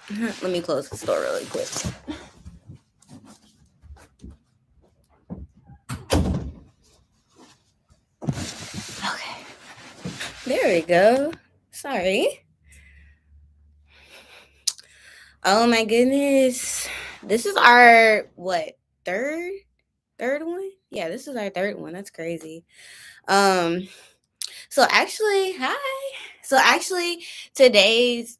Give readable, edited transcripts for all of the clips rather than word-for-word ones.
Let me close the store really quick. Okay. There we go. Sorry. Oh my goodness. This is our third third one? Yeah, this is our third one. That's crazy. Um so actually today's,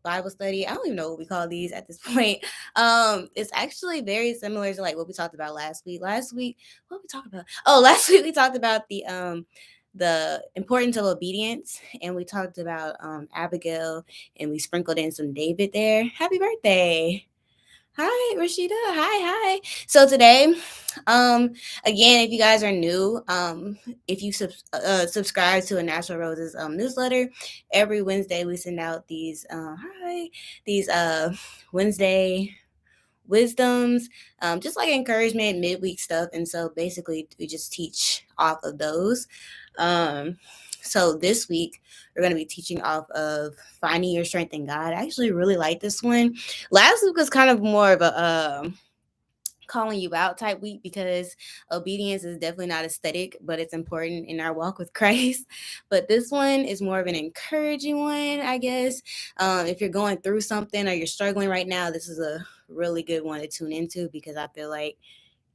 Bible study, I don't even know what we call these at this point. It's actually very similar to like what we talked about last week. What we talked about? Oh, last week we talked about the importance of obedience, and we talked about Abigail, and we sprinkled in some David there. Happy birthday. Hi, Rashida. Hi. So today, um, again, if you guys are new, if you subscribe to a Natural Roses newsletter, every Wednesday we send out these Wednesday wisdoms, just like encouragement, midweek stuff. And so basically, we just teach off of those. So this week, we're going to be teaching off of finding your strength in God. I actually really like this one. Last week was kind of more of a calling you out type week because obedience is definitely not aesthetic, but it's important in our walk with Christ. But this one is more of an encouraging one, I guess. If you're going through something or you're struggling right now, this is a really good one to tune into because I feel like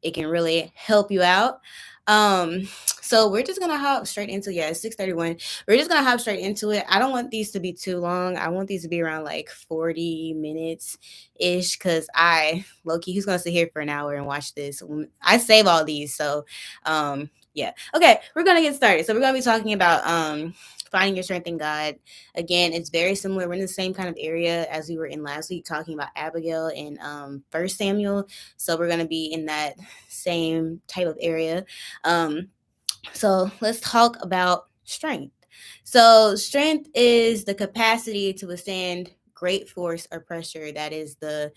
it can really help you out. So we're just gonna hop straight into it's 6:31. We're just gonna hop straight into it. I don't want these to be too long. I want these to be around like 40 minutes ish because I low-key who's gonna sit here for an hour and watch this. I save all these, so yeah. Okay, we're gonna get started. So we're gonna be talking about finding your strength in God. Again, it's very similar. We're in the same kind of area as we were in last week, talking about Abigail and First Samuel. So we're gonna be in that same type of area. So let's talk about strength. So strength is the capacity to withstand great force or pressure. That is the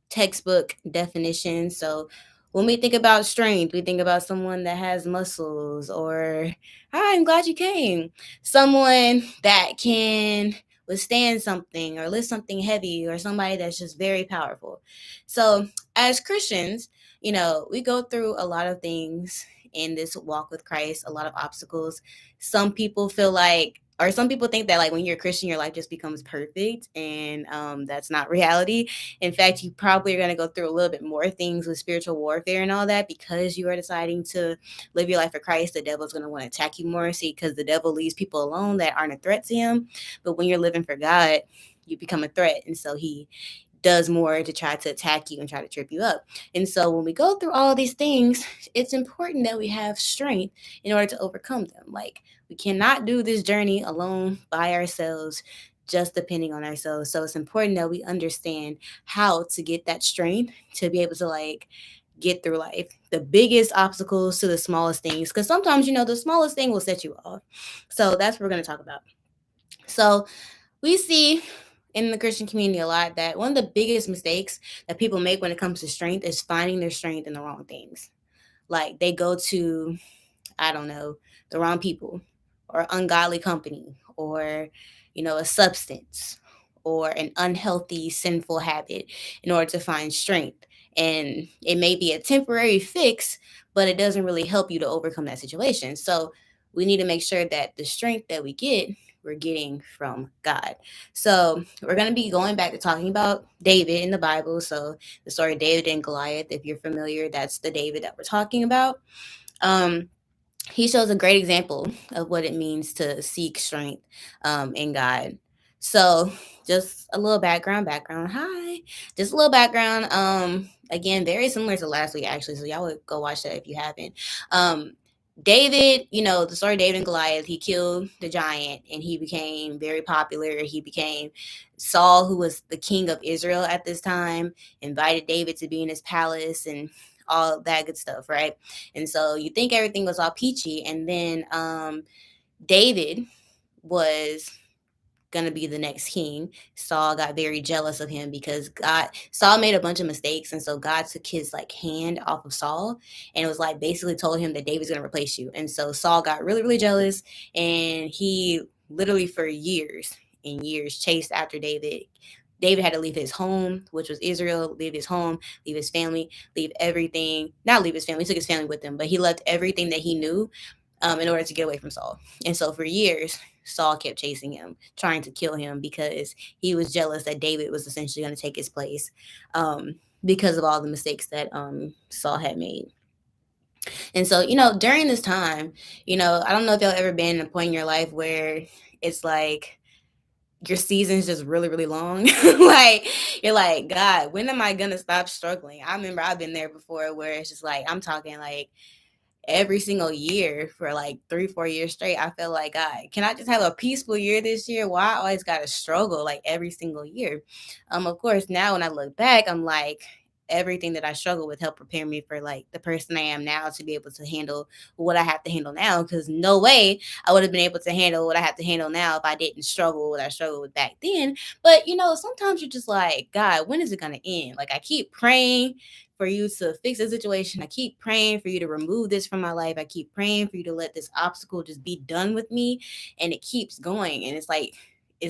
textbook definition. So when we think about strength, we think about someone that has muscles, or hi, I'm glad you came. Someone that can withstand something or lift something heavy, or somebody that's just very powerful. So as Christians, we go through a lot of things in this walk with Christ, a lot of obstacles. Some people feel like, or some people think that like when you're a Christian, your life just becomes perfect, and that's not reality. In fact, you probably are going to go through a little bit more things with spiritual warfare and all that because you are deciding to live your life for Christ. The devil's going to want to attack you more. See, because the devil leaves people alone that aren't a threat to him. But when you're living for God, you become a threat. And so he does more to try to attack you and try to trip you up. And so when we go through all these things, it's important that we have strength in order to overcome them. Like, we cannot do this journey alone by ourselves, just depending on ourselves. So it's important that we understand how to get that strength to be able to like get through life, the biggest obstacles to the smallest things, because sometimes the smallest thing will set you off. So that's what we're going to talk about. So we see in the Christian community a lot that one of the biggest mistakes that people make when it comes to strength is finding their strength in the wrong things. Like, they go to, I don't know, the wrong people, or ungodly company, or a substance, or an unhealthy sinful habit in order to find strength. And it may be a temporary fix, but it doesn't really help you to overcome that situation. So we need to make sure that the strength that we get, we're getting from God. So we're going to be going back to talking about David in the Bible. So the story of David and Goliath, if you're familiar, that's the David that we're talking about. He shows a great example of what it means to seek strength in God. So just a little background. Hi. Just a little background. Again, very similar to last week, actually. So y'all would go watch that if you haven't. David, the story of David and Goliath, he killed the giant and he became very popular. He became Saul, who was the king of Israel at this time, invited David to be in his palace and all that good stuff, right? And so you think everything was all peachy, and then David was gonna be the next king. Saul got very jealous of him because Saul made a bunch of mistakes, and so God took his like hand off of Saul, and it was like basically told him that David's gonna replace you. And so Saul got really, really jealous, and he literally for years and years chased after David, David had to leave his home, which was Israel, leave his home, leave his family, leave everything. Not leave his family, he took his family with him, but he left everything that he knew in order to get away from Saul. And so for years, Saul kept chasing him, trying to kill him because he was jealous that David was essentially going to take his place because of all the mistakes that Saul had made. And so, during this time, I don't know if y'all ever been in a point in your life where it's like your season's just really, really long. Like, you're like, God, when am I going to stop struggling? I remember I've been there before where it's just like, I'm talking like every single year for like 3-4 years straight. I feel like, God, can I just have a peaceful year this year? Why I always gotta struggle like every single year? Of course, now when I look back, I'm like, everything that I struggled with helped prepare me for like the person I am now to be able to handle what I have to handle now. Because no way I would have been able to handle what I have to handle now if I didn't struggle what I struggled with back then. But sometimes you're just like, God, when is it gonna end? Like I keep praying for you to fix the situation. I keep praying for you to remove this from my life. I keep praying for you to let this obstacle just be done with me. And it keeps going. And it's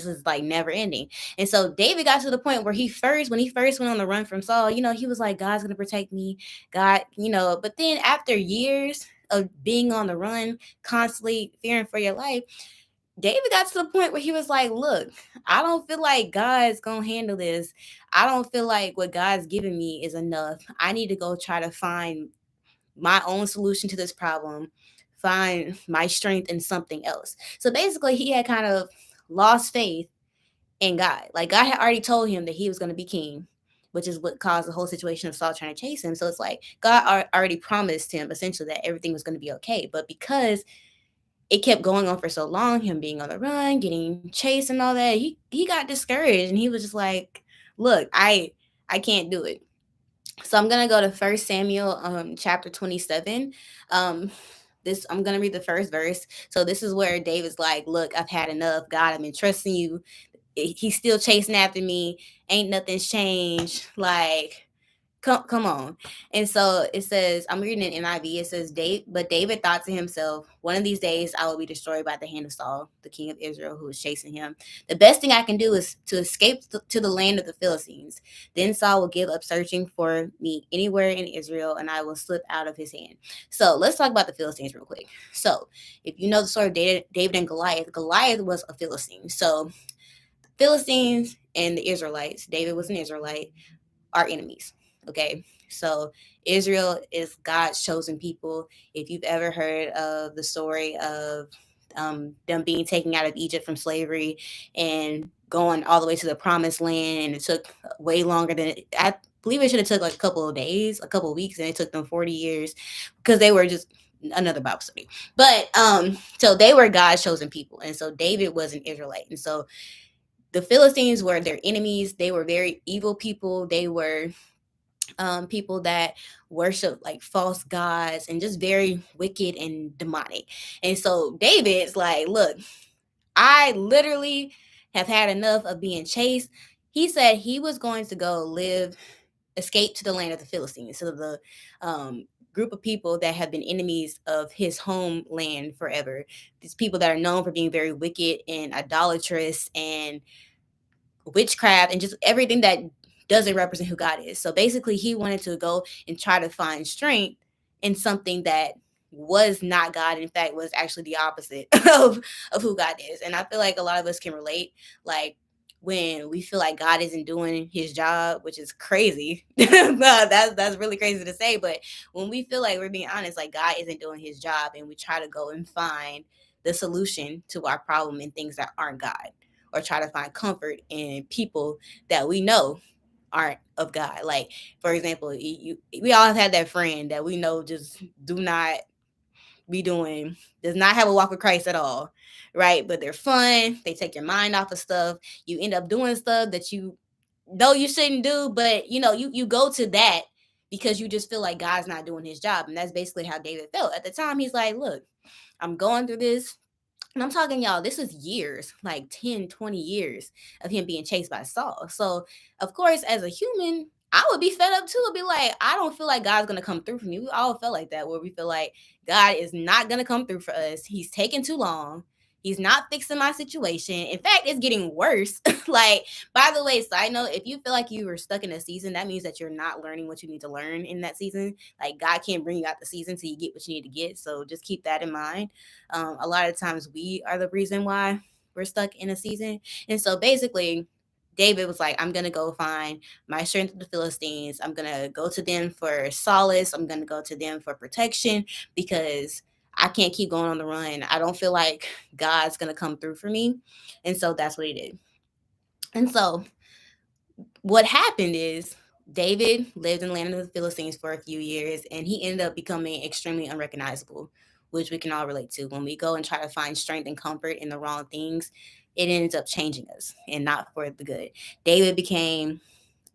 just like never ending. And so David got to the point where when he first went on the run from Saul, he was like, God's gonna protect me. God, but then after years of being on the run, constantly fearing for your life, David got to the point where he was like, look, I don't feel like God's going to handle this. I don't feel like what God's given me is enough. I need to go try to find my own solution to this problem, find my strength in something else. So basically, he had kind of lost faith in God. Like God had already told him that he was going to be king, which is what caused the whole situation of Saul trying to chase him. So it's like God already promised him essentially that everything was going to be okay. But because it kept going on for so long, him being on the run, getting chased and all that, he got discouraged and he was just like, look, I can't do it. So I'm gonna go to First Samuel chapter 27. This I'm gonna read the first verse. So this is where David's like, look, I've had enough. God, I've been trusting you. He's still chasing after me. Ain't nothing's changed. Like, come on. And so it says, I'm reading it in NIV. It says, but David thought to himself, one of these days I will be destroyed by the hand of Saul, the king of Israel, who is chasing him. The best thing I can do is to escape to the land of the Philistines. Then Saul will give up searching for me anywhere in Israel, and I will slip out of his hand. So let's talk about the Philistines real quick. So if you know the story of David and Goliath, Goliath was a Philistine. So Philistines and the Israelites, David was an Israelite, are enemies. Okay. So Israel is God's chosen people. If you've ever heard of the story of them being taken out of Egypt from slavery and going all the way to the promised land, and it took way longer than I believe it should have took like a couple of days, a couple of weeks, and it took them 40 years because they were just another Bible study. But so they were God's chosen people. And so David was an Israelite. And so the Philistines were their enemies. They were very evil people. They were people that worship like false gods and just very wicked and demonic. And so David's like, look, I literally have had enough of being chased. He said he was going to go escape to the land of the Philistines. So the group of people that have been enemies of his homeland forever. These people that are known for being very wicked and idolatrous and witchcraft and just everything that doesn't represent who God is. So basically, he wanted to go and try to find strength in something that was not God. In fact, was actually the opposite of who God is. And I feel like a lot of us can relate. Like when we feel like God isn't doing his job, which is crazy. That's really crazy to say. But when we feel like we're being honest, like God isn't doing his job, and we try to go and find the solution to our problem in things that aren't God, or try to find comfort in people that we know aren't of God. Like, for example, we all have had that friend that we know just does not have a walk with Christ at all, right? But they're fun. They take your mind off of stuff. You end up doing stuff that you know you shouldn't do, but you go to that because you just feel like God's not doing his job. And that's basically how David felt. At the time, he's like, look, I'm going through this. And I'm talking, y'all, this is years, like 10, 20 years of him being chased by Saul. So, of course, as a human, I would be fed up too. I'd be like, I don't feel like God's going to come through for me. We all felt like that, where we feel like God is not going to come through for us. He's taking too long. He's not fixing my situation. In fact, it's getting worse. Like, by the way, side note, if you feel like you were stuck in a season, that means that you're not learning what you need to learn in that season. Like, God can't bring you out the season till you get what you need to get. So just keep that in mind. A lot of times we are the reason why we're stuck in a season. And so basically, David was like, I'm going to go find my strength of the Philistines. I'm going to go to them for solace. I'm going to go to them for protection because I can't keep going on the run. I don't feel like God's going to come through for me. And so that's what he did. And so what happened is David lived in the land of the Philistines for a few years, and he ended up becoming extremely unrecognizable, which we can all relate to. When we go and try to find strength and comfort in the wrong things, it ends up changing us and not for the good. David became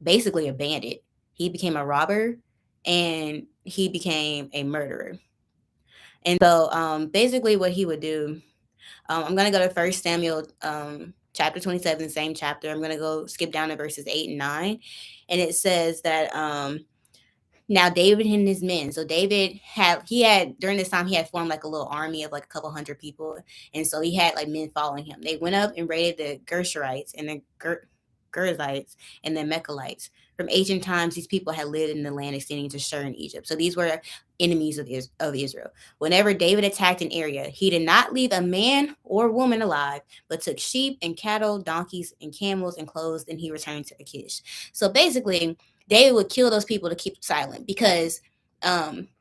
basically a bandit. He became a robber and he became a murderer. And so basically what he would do, I'm going to go to First Samuel chapter 27, same chapter. I'm going to go skip down to verses 8 and 9. And it says that now David and his men. So David had during this time he had formed like a little army of like a couple hundred people, and so he had like men following him. They went up and raided the Gershurites and the Girzites and the Mechalites. From ancient times, these people had lived in the land extending to Shur in Egypt. So these were enemies of Israel. Whenever David attacked an area, he did not leave a man or woman alive, but took sheep and cattle, donkeys and camels and clothes, and he returned to Achish. So basically, David would kill those people to keep silent because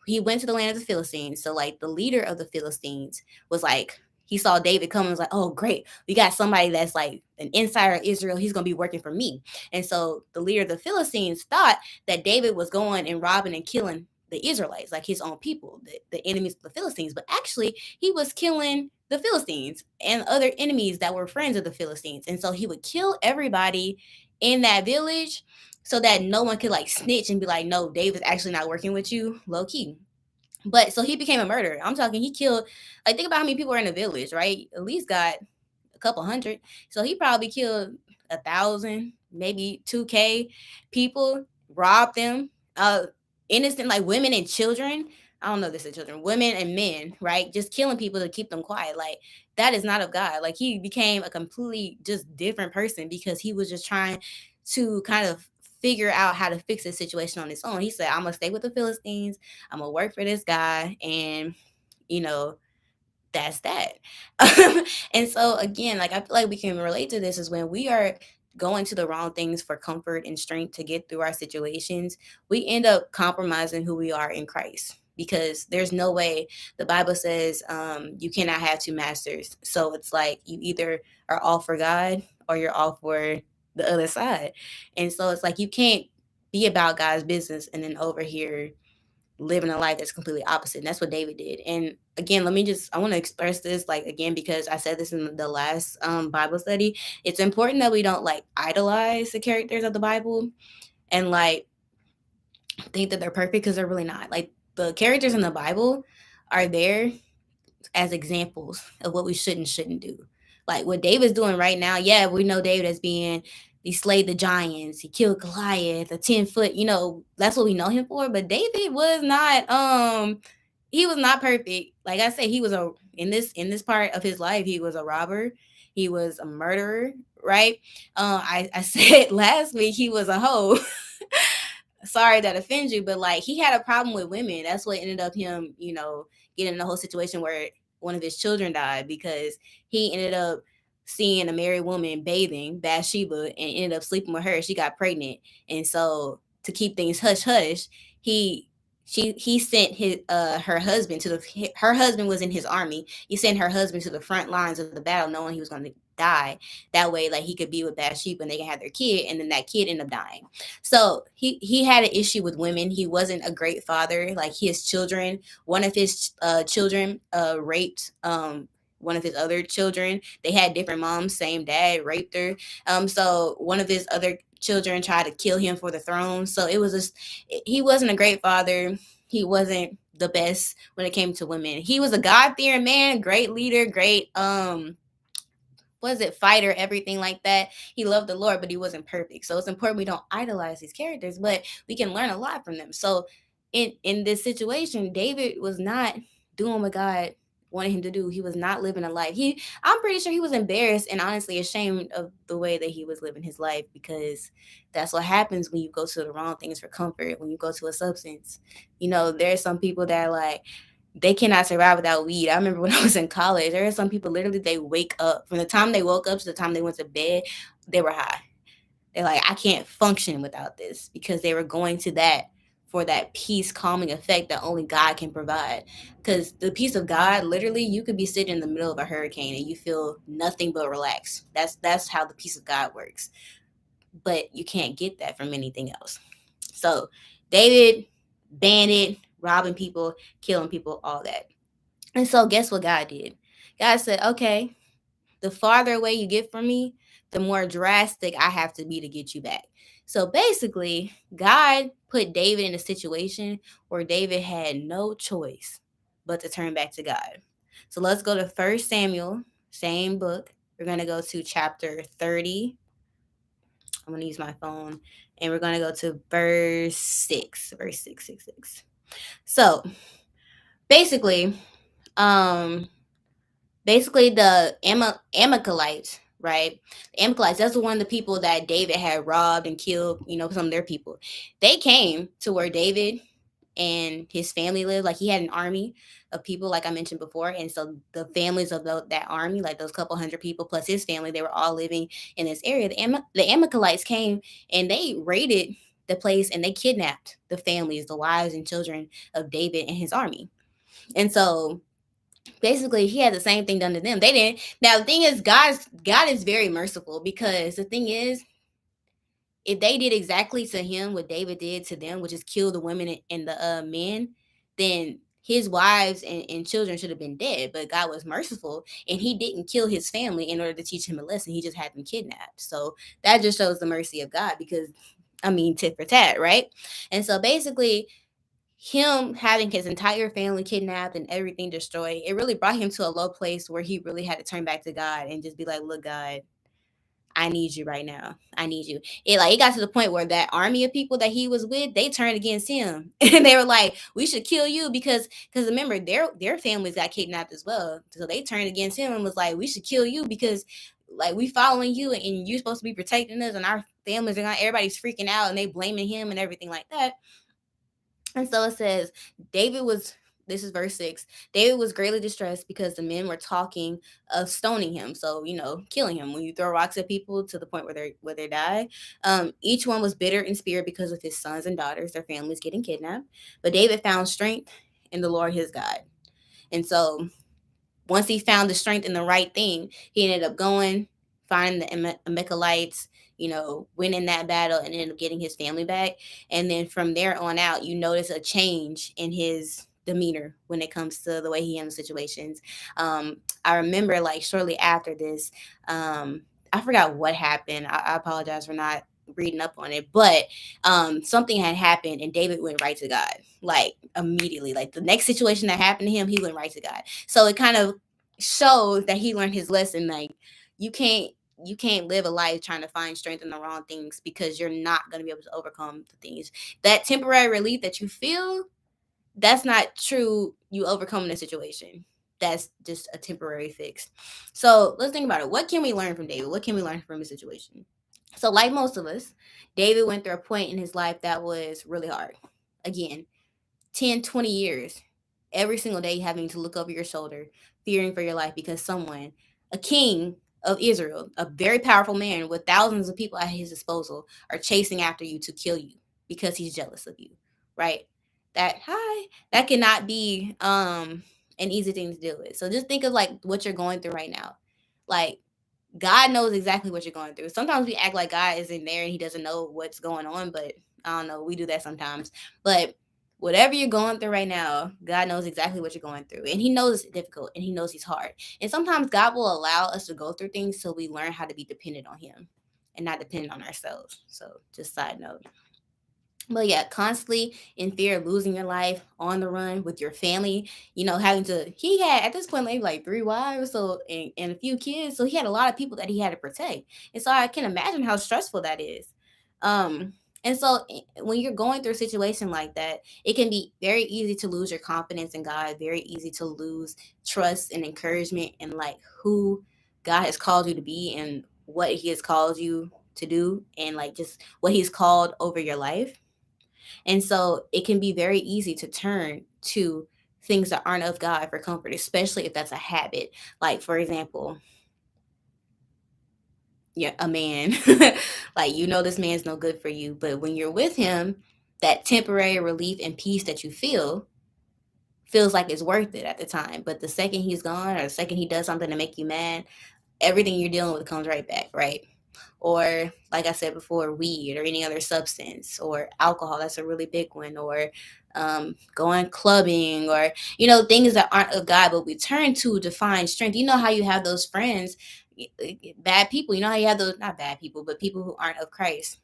he went to the land of the Philistines. So like the leader of the Philistines was like, he saw David come and was like, oh, great. We got somebody that's like an insider of Israel. He's going to be working for me. And so the leader of the Philistines thought that David was going and robbing and killing the Israelites, like his own people, the enemies of the Philistines. But actually, he was killing the Philistines and other enemies that were friends of the Philistines. And so he would kill everybody in that village so that no one could like snitch and be like, no, David's actually not working with you, low key. But so he became a murderer. I'm talking, he killed, like, think about how many people are in a village, right? At least got a couple hundred. So he probably killed 1,000, maybe 2K people, robbed them, innocent, like women and children. I don't know if this is children, women and men, right? Just killing people to keep them quiet. Like, that is not of God. Like, he became a completely just different person because he was just trying to kind of figure out how to fix the situation on his own. He said, I'm gonna stay with the Philistines, I'm gonna work for this guy, and you know, that's that. And so again, like, I feel like we can relate to this is when we are going to the wrong things for comfort and strength to get through our situations, we end up compromising who we are in Christ, because there's no way. The Bible says you cannot have two masters. So it's like you either are all for God or you're all for the other side. And so it's like you can't be about God's business and then over here living a life that's completely opposite. And that's what David did. And again, I want to express this, like, again, because I said this in the last Bible study. It's important that we don't like idolize the characters of the Bible and like think that they're perfect, because they're really not. Like, the characters in the Bible are there as examples of what we should and shouldn't do. Like what David's doing right now, yeah, we know David as being, he slayed the giants, he killed Goliath, a 10-foot, that's what we know him for. But David was not he was not perfect. Like I said, he was in this part of his life, he was a robber, he was a murderer, right? I said last week he was a hoe. Sorry that offends you, but like, he had a problem with women. That's what ended up him, getting in the whole situation where one of his children died, because he ended up seeing a married woman bathing, Bathsheba, and ended up sleeping with her. She got pregnant. And so to keep things hush hush, he sent her husband her husband was in his army. He sent her husband to the front lines of the battle, knowing he was going to die. That way, like, he could be with Bathsheba and they can have their kid, and then that kid ended up dying. So he had an issue with women. He wasn't a great father. Like, his children, one of his children raped one of his other children. They had different moms, same dad, raped her. So one of his other children tried to kill him for the throne. So it was just, he wasn't a great father. He wasn't the best when it came to women. He was a God-fearing man, great leader, great fighter, everything like that. He loved the Lord, but he wasn't perfect. So it's important we don't idolize these characters, but we can learn a lot from them. So in this situation, David was not doing what God wanted him to do. He was not living a life. I'm pretty sure he was embarrassed and honestly ashamed of the way that he was living his life, because that's what happens when you go to the wrong things for comfort, when you go to a substance. There's some people that like they cannot survive without weed. I remember when I was in college, there are some people literally they wake up from the time they woke up to the time they went to bed, they were high. They're like, I can't function without this, because they were going to that for that peace calming effect that only God can provide. Because the peace of God, literally, you could be sitting in the middle of a hurricane and you feel nothing but relaxed. That's how the peace of God works. But you can't get that from anything else. So David, bandit, robbing people, killing people, all that. And so guess what God did? God said, okay, the farther away you get from me, the more drastic I have to be to get you back. So basically, God put David in a situation where David had no choice but to turn back to God. So let's go to 1 Samuel, same book. We're going to go to chapter 30. I'm going to use my phone. And we're going to go to verse 6. Verse 6, 6, 6. So basically, um, the Amalekites, right? The Amalekites, that's one of the people that David had robbed and killed, some of their people. They came to where David and his family lived. Like, he had an army of people, like I mentioned before. And so the families of that army, like those couple hundred people plus his family, they were all living in this area. The Amalekites came and they raided the place and they kidnapped the families, the wives and children of David and his army. And so basically he had the same thing done to them. They didn't. Now the thing is, God is very merciful, because the thing is, if they did exactly to him what David did to them, which is kill the women and the men, then his wives and children should have been dead. But God was merciful and he didn't kill his family in order to teach him a lesson. He just had them kidnapped. So that just shows the mercy of God, because tit for tat, right? And so basically, him having his entire family kidnapped and everything destroyed, it really brought him to a low place where he really had to turn back to God and just be like, look, God, I need you right now. I need you. It got to the point where that army of people that he was with, they turned against him. And they were like, we should kill you, because remember, their families got kidnapped as well. So they turned against him and was like, we should kill you, because like we following you and you're supposed to be protecting us, and our families are not, everybody's freaking out and they blaming him and everything like that. And so it says, this is verse 6. David was greatly distressed because the men were talking of stoning him. So, killing him. When you throw rocks at people to the point where they die. Each one was bitter in spirit because of his sons and daughters, their families getting kidnapped. But David found strength in the Lord his God. And so once he found the strength in the right thing, he ended up going, finding the Amalekites, winning that battle and ended up getting his family back. And then from there on out, you notice a change in his demeanor when it comes to the way he handles situations. I remember, like, shortly after this, I forgot what happened. I apologize for not reading up on it, but something had happened and David went right to God, like immediately. Like the next situation that happened to him, he went right to God. So it kind of shows that he learned his lesson. Like, you can't live a life trying to find strength in the wrong things, because you're not going to be able to overcome the things. That temporary relief that you feel, that's not true you overcoming the situation. That's just a temporary fix. So let's think about it. What can we learn from David? What can we learn from his situation? So like most of us, David went through a point in his life that was really hard. Again, 10, 20 years, every single day having to look over your shoulder, fearing for your life, because someone, a king of Israel, a very powerful man with thousands of people at his disposal, are chasing after you to kill you because he's jealous of you, right? That cannot be an easy thing to deal with. So just think of like what you're going through right now. Like, God knows exactly what you're going through. Sometimes we act like God isn't there and he doesn't know what's going on, but I don't know, we do that sometimes. But whatever you're going through right now, God knows exactly what you're going through. And he knows it's difficult and he knows he's hard. And sometimes God will allow us to go through things so we learn how to be dependent on him and not dependent on ourselves. So just side note. But yeah, constantly in fear of losing your life, on the run with your family, he had at this point maybe like 3 wives, so and a few kids. So he had a lot of people that he had to protect. And so I can imagine how stressful that is. And so when you're going through a situation like that, it can be very easy to lose your confidence in God, very easy to lose trust and encouragement in like who God has called you to be and what he has called you to do and like just what he's called over your life. And so it can be very easy to turn to things that aren't of God for comfort, especially if that's a habit. Like, for example, yeah, a man, like, this man's no good for you. But when you're with him, that temporary relief and peace that you feel feels like it's worth it at the time. But the second he's gone or the second he does something to make you mad, everything you're dealing with comes right back, right? Or like I said before, weed or any other substance or alcohol. That's a really big one. Or going clubbing or things that aren't of God, but we turn to find strength. You know how you have those friends, bad people. You know how you have those, not bad people, but people who aren't of Christ.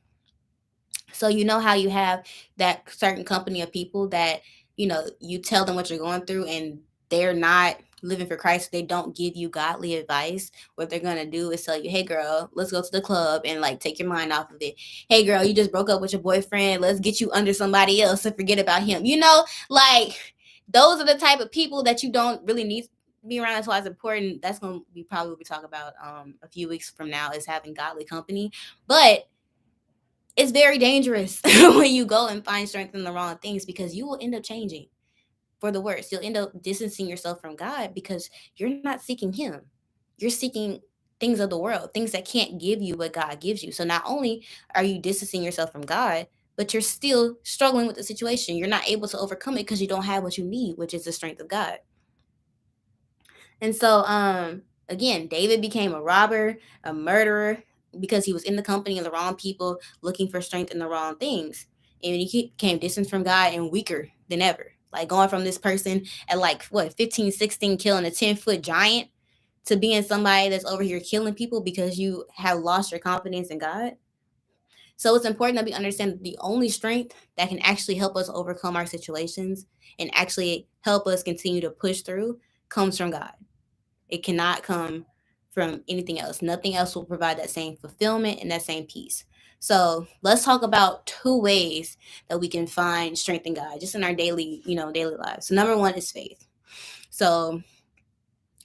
So you know how you have that certain company of people that, you tell them what you're going through and they're not living for Christ. They don't give you godly advice. What they're going to do is tell you, hey girl, let's go to the club and like take your mind off of it. Hey girl, you just broke up with your boyfriend. Let's get you under somebody else and forget about him. Like those are the type of people that you don't really need to be around. That's why it's important. That's going to be probably what we talk about a few weeks from now, is having godly company. But it's very dangerous when you go and find strength in the wrong things, because you will end up changing for the worse. You'll end up distancing yourself from God because you're not seeking him. You're seeking things of the world, things that can't give you what God gives you. So not only are you distancing yourself from God, but you're still struggling with the situation. You're not able to overcome it because you don't have what you need, which is the strength of God. And so, again, David became a robber, a murderer, because he was in the company of the wrong people, looking for strength in the wrong things. And he became distant from God and weaker than ever. Like going from this person at like, what, 15, 16, killing a 10-foot giant, to being somebody that's over here killing people because you have lost your confidence in God. So it's important that we understand that the only strength that can actually help us overcome our situations and actually help us continue to push through comes from God. It cannot come from anything else. Nothing else will provide that same fulfillment and that same peace. So let's talk about 2 ways that we can find strength in God just in our daily lives. So number one is faith. So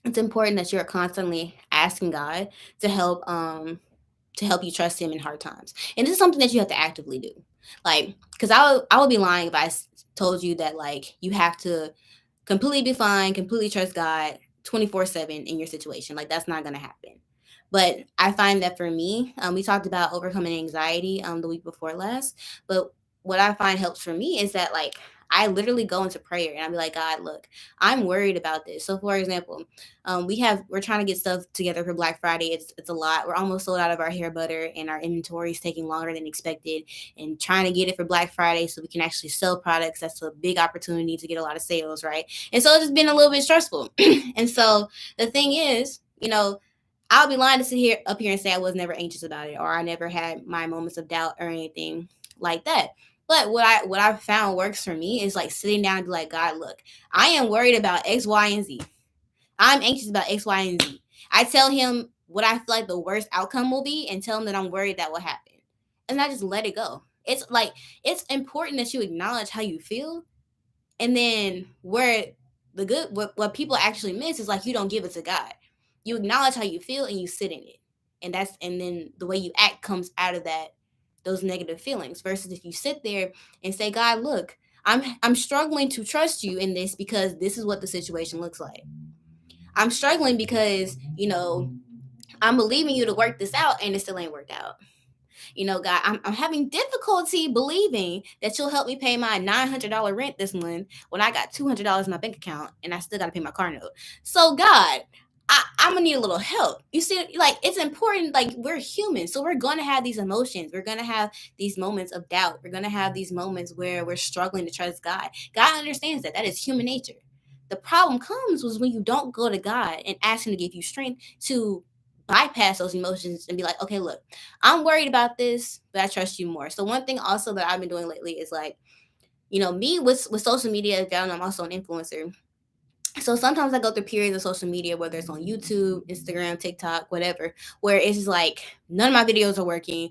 it's important that you're constantly asking God to help you trust him in hard times. And this is something that you have to actively do. Like, because I would be lying if I told you that like you have to completely define, completely trust God 24/7 in your situation. Like that's not going to happen. But I find that for me, we talked about overcoming anxiety the week before last. But what I find helps for me is that like I literally go into prayer and I'll be like, God, look, I'm worried about this. So for example, we're trying to get stuff together for Black Friday. It's a lot. We're almost sold out of our hair butter and our inventory is taking longer than expected, and trying to get it for Black Friday so we can actually sell products. That's a big opportunity to get a lot of sales, right? And so it's just been a little bit stressful. And so the thing is, I'll be lying to sit here up here and say I was never anxious about it or I never had my moments of doubt or anything like that. But what I found works for me is like sitting down and be like, God, look, I am worried about X, Y, and Z. I'm anxious about X, Y, and Z. I tell him what I feel like the worst outcome will be and tell him that I'm worried that will happen. And I just let it go. It's like it's important that you acknowledge how you feel, and then where what people actually miss is like you don't give it to God. You acknowledge how you feel and you sit in it. And then the way you act comes out of those negative feelings, versus if you sit there and say, God, look, I'm struggling to trust you in this because this is what the situation looks like. I'm struggling because, I'm believing you to work this out and it still ain't worked out. God, I'm having difficulty believing that you'll help me pay my $900 rent this month when I got $200 in my bank account and I still got to pay my car note. So, God, I'm gonna need a little help. You see, like it's important. Like we're human, so we're gonna have these emotions. We're gonna have these moments of doubt. We're gonna have these moments where we're struggling to trust God. God understands that. That is human nature. The problem comes was when you don't go to God and ask Him to give you strength to bypass those emotions and be like, okay, look, I'm worried about this, but I trust you more. So one thing also that I've been doing lately is like, me with social media, I'm also an influencer. So sometimes I go through periods of social media, whether it's on YouTube, Instagram, TikTok, whatever, where it's just like none of my videos are working.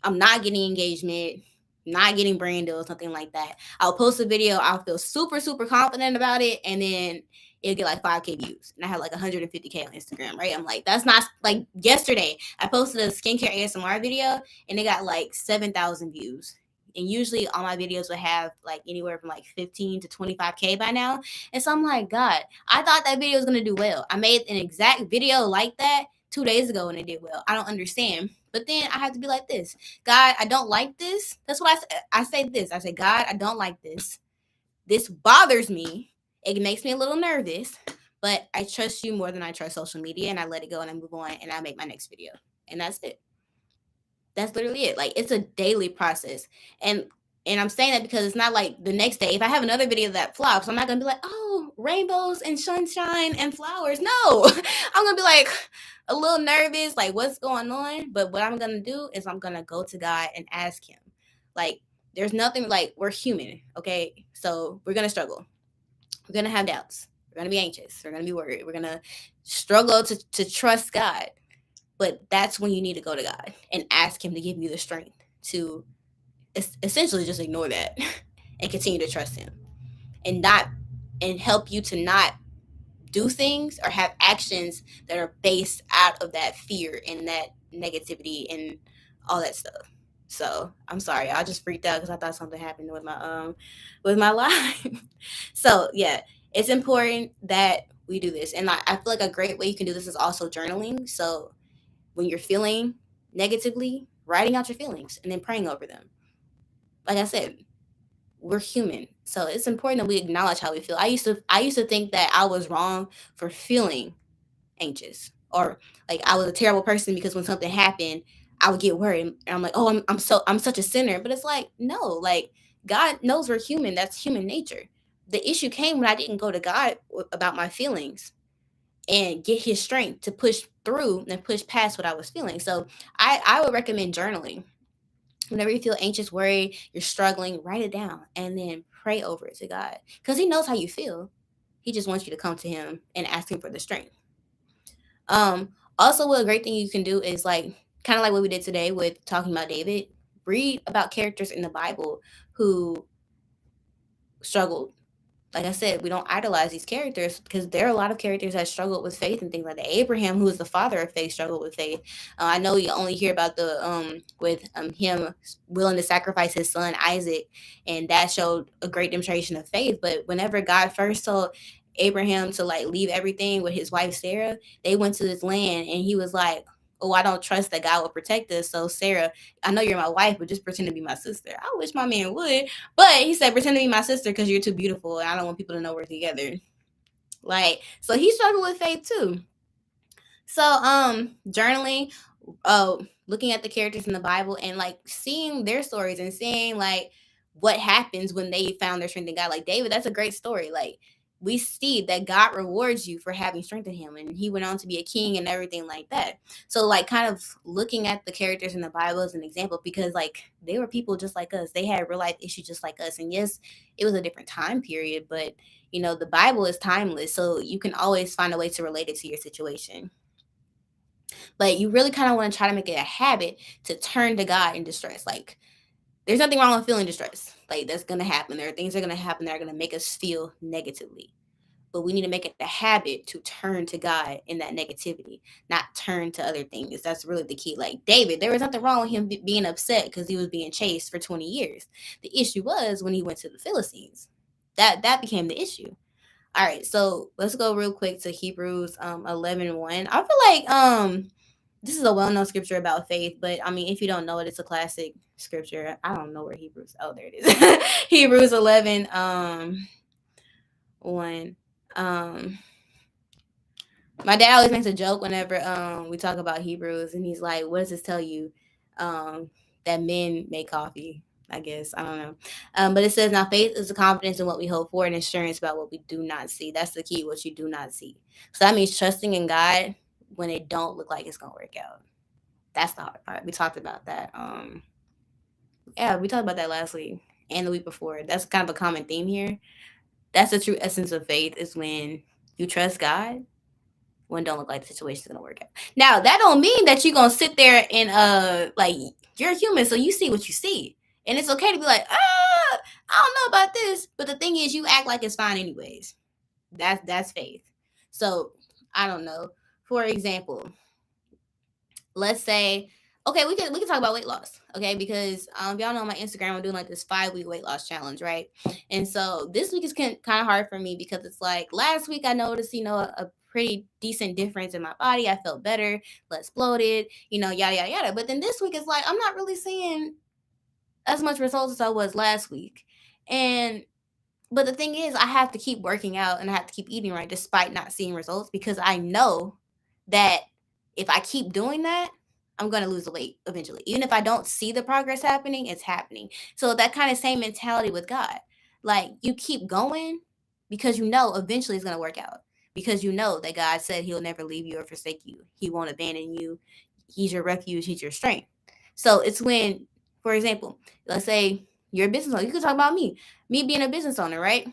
I'm not getting engagement. not getting brand deals, something like that. I'll post a video, I'll feel super, super confident about it, and then it'll get like 5K views. And I have like 150K on Instagram, right? I'm like, that's not like yesterday. I posted a skincare ASMR video and it got like 7,000 views. And usually all my videos would have like anywhere from like 15 to 25K by now. And so I'm like, God, I thought that video was going to do well. I made an exact video like that 2 days ago and it did well. I don't understand. But then I have to be like this. God, I don't like this. That's what I say this. I say, God, I don't like this. This bothers me. It makes me a little nervous, but I trust you more than I trust social media, and I let it go and I move on and I make my next video. And that's it. That's literally it. Like, it's a daily process. And I'm saying that because it's not like the next day. If I have another video that flops, I'm not gonna be like, oh, rainbows and sunshine and flowers. No. I'm gonna be like a little nervous, like what's going on? But what I'm gonna do is I'm gonna go to God and ask him. Like, there's nothing, like, we're human, okay? So we're gonna struggle. We're gonna have doubts. We're gonna be anxious. We're gonna be worried. We're gonna struggle to trust God. But that's when you need to go to God and ask him to give you the strength to essentially just ignore that and continue to trust him and help you to not do things or have actions that are based out of that fear and that negativity and all that stuff. So I'm sorry, I just freaked out because I thought something happened with my life. So yeah, it's important that we do this, and I feel like a great way you can do this is also journaling. So when you're feeling negatively, writing out your feelings and then praying over them. Like I said, we're human, so it's important that we acknowledge how we feel. I used to think that I was wrong for feeling anxious, or like I was a terrible person because when something happened, I would get worried and I'm like, oh, I'm such a sinner. But it's like, no, like God knows we're human. That's human nature. The issue came when I didn't go to God about my feelings and get his strength to push through and push past what I was feeling. So I would recommend journaling. Whenever you feel anxious, worried, you're struggling, write it down and then pray over it to God because he knows how you feel. He just wants you to come to him and ask him for the strength. Also, what a great thing you can do is like kind of like what we did today with talking about David. Read about characters in the Bible who struggled. Like I said, we don't idolize these characters because there are a lot of characters that struggled with faith and things like that. Abraham, who is the father of faith, struggled with faith. I know you only hear about the with him willing to sacrifice his son Isaac, and that showed a great demonstration of faith. But whenever God first told Abraham to like leave everything with his wife Sarah, they went to this land, and he was like, oh, I don't trust that God will protect us. So Sarah, I know you're my wife, but just pretend to be my sister. I wish my man would. But he said, pretend to be my sister because you're too beautiful and I don't want people to know we're together. Like, so he struggled with faith too. So journaling, looking at the characters in the Bible and like seeing their stories and seeing like what happens when they found their strength in God. Like David, that's a great story. Like we see that God rewards you for having strength in him, and he went on to be a king and everything like that. So like kind of looking at the characters in the Bible as an example, because like they were people just like us. They had real life issues just like us. And yes, it was a different time period, but you know, the Bible is timeless. So you can always find a way to relate it to your situation. But you really kind of want to try to make it a habit to turn to God in distress. Like, there's nothing wrong with feeling distress. Like, that's going to happen. There are things that are going to happen that are going to make us feel negatively. But we need to make it a habit to turn to God in that negativity, not turn to other things. That's really the key. Like David, there was nothing wrong with him being upset because he was being chased for 20 years. The issue was when he went to the Philistines. That became the issue. All right, so let's go real quick to Hebrews 11:1. I feel like this is a well-known scripture about faith, but I mean, if you don't know it, it's a classic scripture. I don't know where Hebrews. Oh, there it is. Hebrews 11 1. My dad always makes a joke whenever we talk about Hebrews, and he's like, "What does this tell you? That men make coffee." I guess I don't know, but it says, "Now faith is the confidence in what we hope for, and assurance about what we do not see." That's the key, what you do not see. So that means trusting in God when it don't look like it's gonna work out. That's the hard part. We talked about that. Yeah, we talked about that last week and the week before. That's kind of a common theme here. That's the true essence of faith is when you trust God when it don't look like the situation's gonna work out. Now that don't mean that you're gonna sit there and like you're human, so you see what you see. And it's okay to be like, I don't know about this. But the thing is, you act like it's fine anyways. That's faith. So I don't know. For example, let's say, okay, we can talk about weight loss, okay? Because y'all know on my Instagram I'm doing like this 5-week weight loss challenge, right? And so this week is kind of hard for me because it's like last week I noticed, a pretty decent difference in my body. I felt better, less bloated, yada yada yada. But then this week is like I'm not really seeing as much results as I was last week, and but the thing is, I have to keep working out and I have to keep eating right despite not seeing results because I know that if I keep doing that, I'm going to lose the weight eventually. Even if I don't see the progress happening, it's happening. So that kind of same mentality with God. Like you keep going because you know eventually it's going to work out. Because you know that God said he'll never leave you or forsake you. He won't abandon you. He's your refuge, he's your strength. So it's when, for example, let's say you're a business owner. You can talk about me being a business owner, right?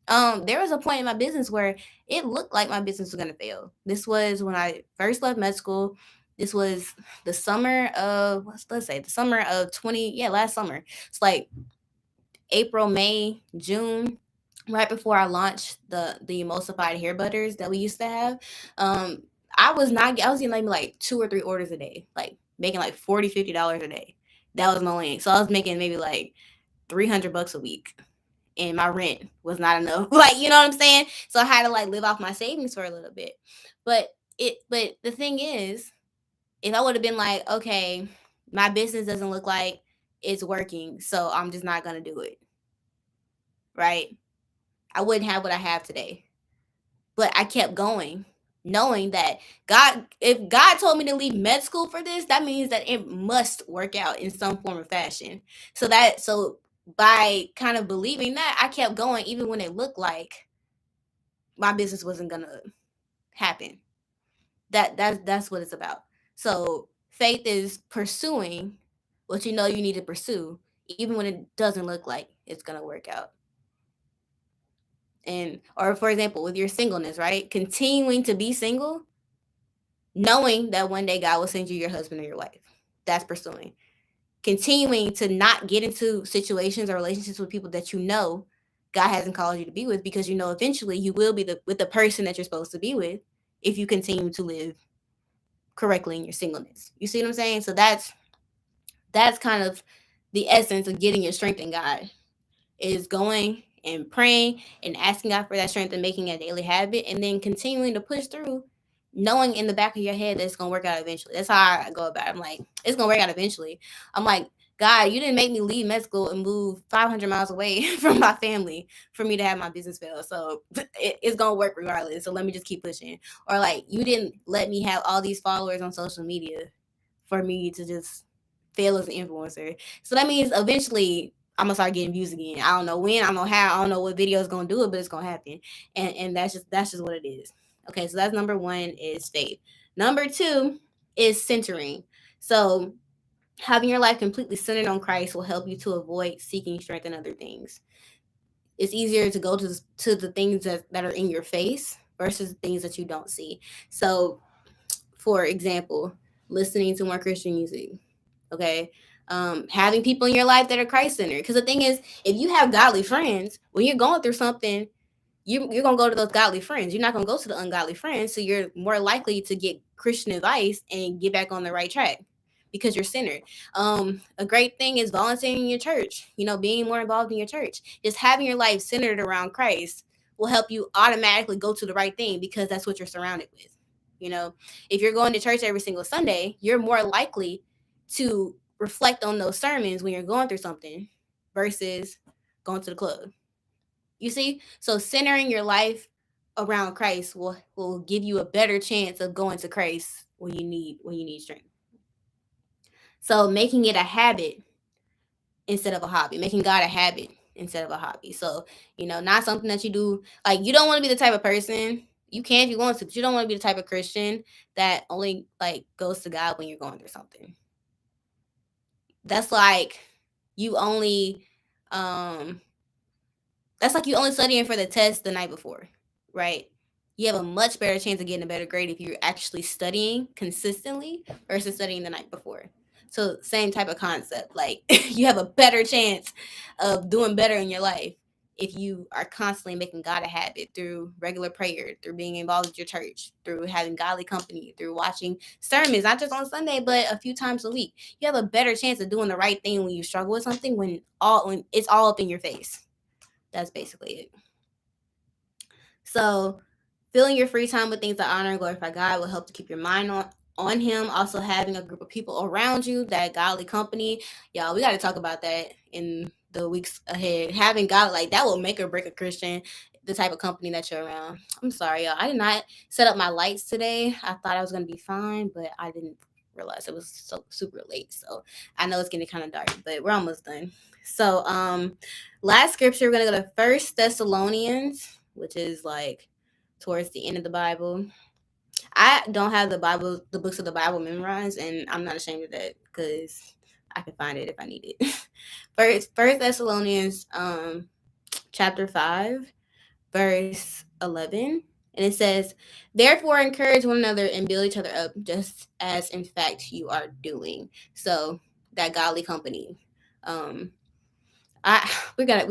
There was a point in my business where it looked like my business was gonna fail. This was when I first left med school. This was the summer of let's say the summer of 20, yeah, last summer. It's like April, May, June, right before I launched the emulsified hair butters that we used to have. Um, I was getting like 2 or 3 orders a day, like making like $40-$50 a day. That was my lane. So I was making maybe like $300 a week, and my rent was not enough. Like, you know what I'm saying? So I had to like live off my savings for a little bit. But the thing is, if I would have been like, okay, my business doesn't look like it's working, so I'm just not gonna do it, right? I wouldn't have what I have today. But I kept going, knowing that if God told me to leave med school for this, that means that it must work out in some form or fashion. So by kind of believing that, I kept going even when it looked like my business wasn't gonna happen. That's what it's about. So faith is pursuing what you know you need to pursue, even when it doesn't look like it's gonna work out. And or for example, with your singleness, right? Continuing to be single, knowing that one day God will send you your husband or your wife. That's pursuing. Continuing to not get into situations or relationships with people that you know God hasn't called you to be with, because you know eventually you will be with the person that you're supposed to be with if you continue to live correctly in your singleness. You see what I'm saying? So that's kind of the essence of getting your strength in God, is going and praying and asking God for that strength and making it a daily habit, and then continuing to push through, knowing in the back of your head that it's gonna work out eventually. That's how I go about it. I'm like, it's gonna work out eventually. I'm like, God, you didn't make me leave med school and move 500 miles away from my family for me to have my business fail. So it's gonna work regardless. So let me just keep pushing. Or like, you didn't let me have all these followers on social media for me to just fail as an influencer. So that means eventually I'm gonna start getting views again. I don't know when, I don't know how, I don't know what video is gonna do it, but it's gonna happen. And that's just what it is. Okay, so that's number one is faith. Number two is centering. So having your life completely centered on Christ will help you to avoid seeking strength in other things. It's easier to go to the things that are in your face versus things that you don't see. So for example, listening to more Christian music, okay? Having people in your life that are Christ centered. Because the thing is, if you have godly friends, when you're going through something, you're going to go to those godly friends. You're not going to go to the ungodly friends. So you're more likely to get Christian advice and get back on the right track because you're centered. A great thing is volunteering in your church, being more involved in your church. Just having your life centered around Christ will help you automatically go to the right thing because that's what you're surrounded with. If you're going to church every single Sunday, you're more likely to reflect on those sermons when you're going through something versus going to the club. You see? So centering your life around Christ will give you a better chance of going to Christ when you need strength. So making it a habit instead of a hobby, making God a habit instead of a hobby. So, not something that you do, like you don't want to be the type of person, you can if you want to, but you don't want to be the type of Christian that only like goes to God when you're going through something. That's like you only um that's like you only studying for the test the night before, right? You have a much better chance of getting a better grade if you're actually studying consistently versus studying the night before. So same type of concept. Like you have a better chance of doing better in your life if you are constantly making God a habit through regular prayer, through being involved with your church, through having godly company, through watching sermons, not just on Sunday, but a few times a week. You have a better chance of doing the right thing when you struggle with something when it's all up in your face. That's basically it. So filling your free time with things that honor and glorify God will help to keep your mind on him. Also having a group of people around you, that godly company. Y'all, we got to talk about that in the weeks ahead. Having God, like, that will make or break a Christian, the type of company that you're around. I'm sorry, y'all. I did not set up my lights today. I thought I was going to be fine, but I didn't realize it was so super late. So I know it's getting kind of dark, but we're almost done. So last scripture, we're going to go to First Thessalonians, which is like towards the end of the Bible. I don't have the books of the Bible memorized, and I'm not ashamed of that because I can find it if I need it. First Thessalonians chapter 5, verse 11. And it says, therefore encourage one another and build each other up, just as in fact you are doing. So that godly company. We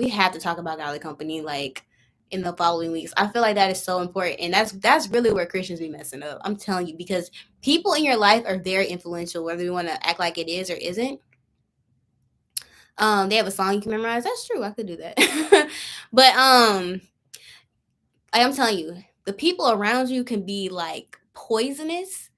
have to talk about godly company like in the following weeks. I feel like that is so important, and that's really where Christians be messing up. I'm telling you, because people in your life are very influential, whether you want to act like it is or isn't. They have a song you can memorize. That's true. I could do that. But I'm telling you, the people around you can be like poisonous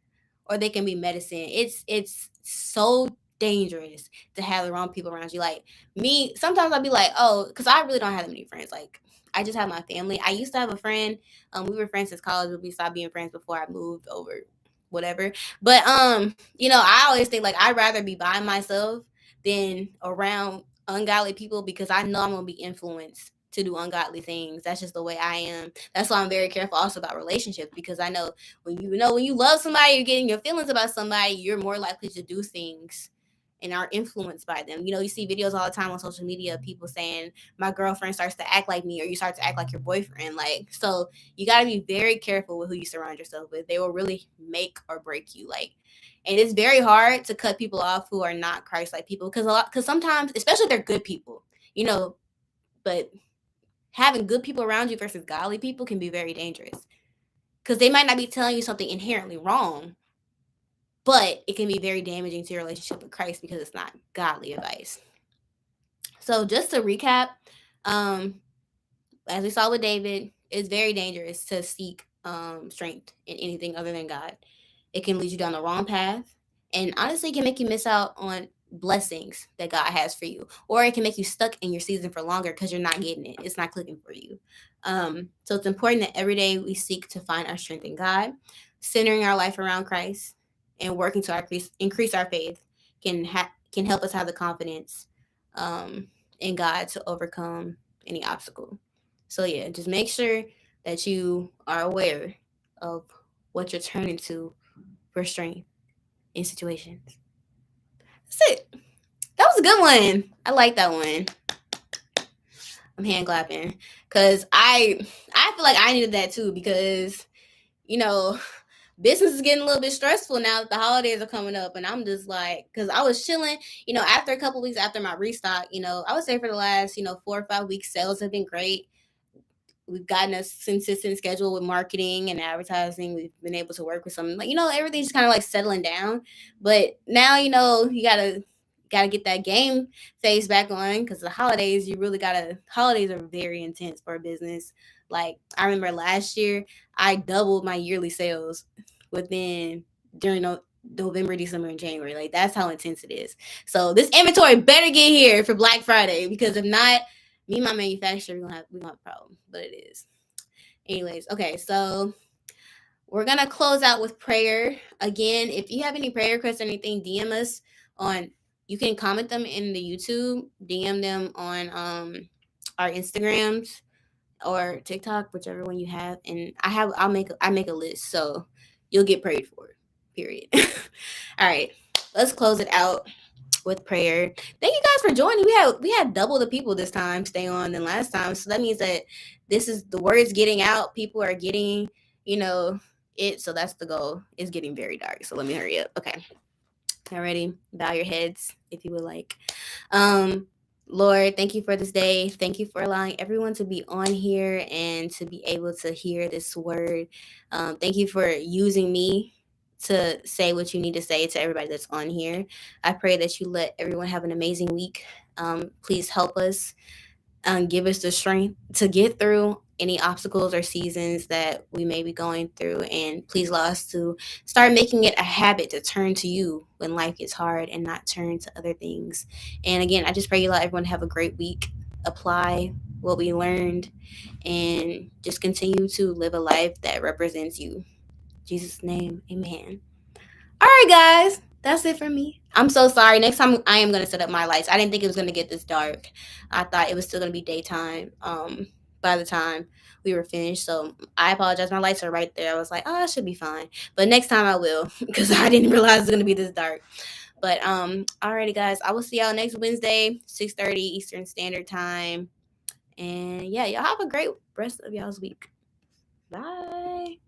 or they can be medicine. It's so dangerous to have the wrong people around you. Like me, sometimes I'll be like, oh, because I really don't have that many friends. Like I just have my family. I used to have a friend. We were friends since college, but we stopped being friends before I moved over, whatever. But I always think like I'd rather be by myself than around ungodly people because I know I'm gonna be influenced to do ungodly things. That's just the way I am. That's why I'm very careful also about relationships, because I know when you love somebody, you're getting your feelings about somebody, you're more likely to do things and are influenced by them. You see videos all the time on social media of people saying, my girlfriend starts to act like me, or you start to act like your boyfriend. Like, so you got to be very careful with who you surround yourself with. They will really make or break you. Like, and it's very hard to cut people off who are not Christ-like people, because sometimes, especially if they're good people, but having good people around you versus godly people can be very dangerous, because they might not be telling you something inherently wrong, but it can be very damaging to your relationship with Christ because it's not godly advice. So just to recap, as we saw with David, it's very dangerous to seek strength in anything other than God. It can lead you down the wrong path, and honestly, it can make you miss out on blessings that God has for you, or it can make you stuck in your season for longer because you're not getting it. It's not clicking for you. So it's important that every day we seek to find our strength in God, centering our life around Christ, and working to increase our faith can help us have the confidence in God to overcome any obstacle. So yeah, just make sure that you are aware of what you're turning to for strength in situations. That's it. That was a good one. I like that one. I'm hand clapping because I feel like I needed that too, because business is getting a little bit stressful now that the holidays are coming up, and I'm just like, because I was chilling, after a couple weeks after my restock, I would say for the last 4 or 5 weeks, sales have been great. We've gotten a consistent schedule with marketing and advertising. We've been able to work with some, like, everything's kind of like settling down. But now, you gotta get that game face back on, because the holidays, holidays are very intense for a business. Like, I remember last year, I doubled my yearly sales during November, December, and January. Like, that's how intense it is. So this inventory better get here for Black Friday, because if not, me and my manufacturer, we're gonna have a problem. But it is. Anyways, okay, so we're gonna close out with prayer. Again, if you have any prayer requests or anything, DM us on. You can comment them in the YouTube, DM them on our Instagrams or TikTok, whichever one you have. And I make a list, so you'll get prayed for. Period. All right, let's close it out with prayer. Thank you guys for joining. We had double the people this time stay on than last time, so that means that this is the words getting out. People are getting it, so that's the goal. It's getting very dark, so let me hurry up. Okay, Already, bow your heads if you would like. Um, Lord, thank you for this day. Thank you for allowing everyone to be on here and to be able to hear this word. Thank you for using me to say what you need to say to everybody that's on here. I pray that you let everyone have an amazing week. Please help us, give us the strength to get through any obstacles or seasons that we may be going through. And please allow us to start making it a habit to turn to you when life gets hard and not turn to other things. And again, I just pray you let everyone have a great week, apply what we learned, and just continue to live a life that represents you. In Jesus' name, amen. All right, guys, that's it for me. I'm so sorry. Next time I am gonna set up my lights. I didn't think it was gonna get this dark. I thought it was still gonna be daytime. By the time we were finished, so I apologize. My lights are right there. I was like, oh, it should be fine. But next time I will, because I didn't realize it's gonna be this dark. But alrighty, guys. I will see y'all next Wednesday, 6:30 Eastern Standard Time. And yeah, y'all have a great rest of y'all's week. Bye.